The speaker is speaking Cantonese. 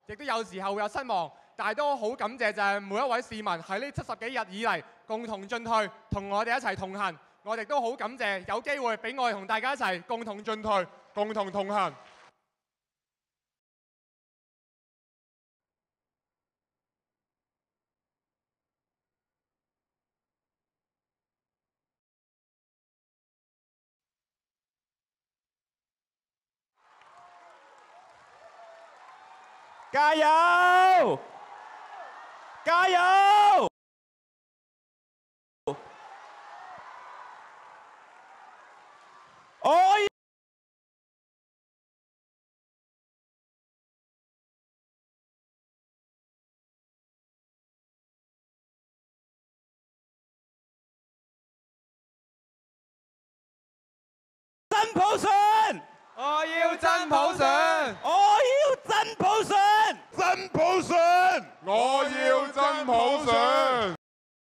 亦都有時候會有失望，但係都好感謝就係每一位市民喺呢70幾日以嚟共同進退，同我哋一齊同行。我哋都好感謝有機會俾我哋同大家一齊共同進退，共同同行。加油！加油！我要真普選！我要真普選！我要真普選！真普選，我要真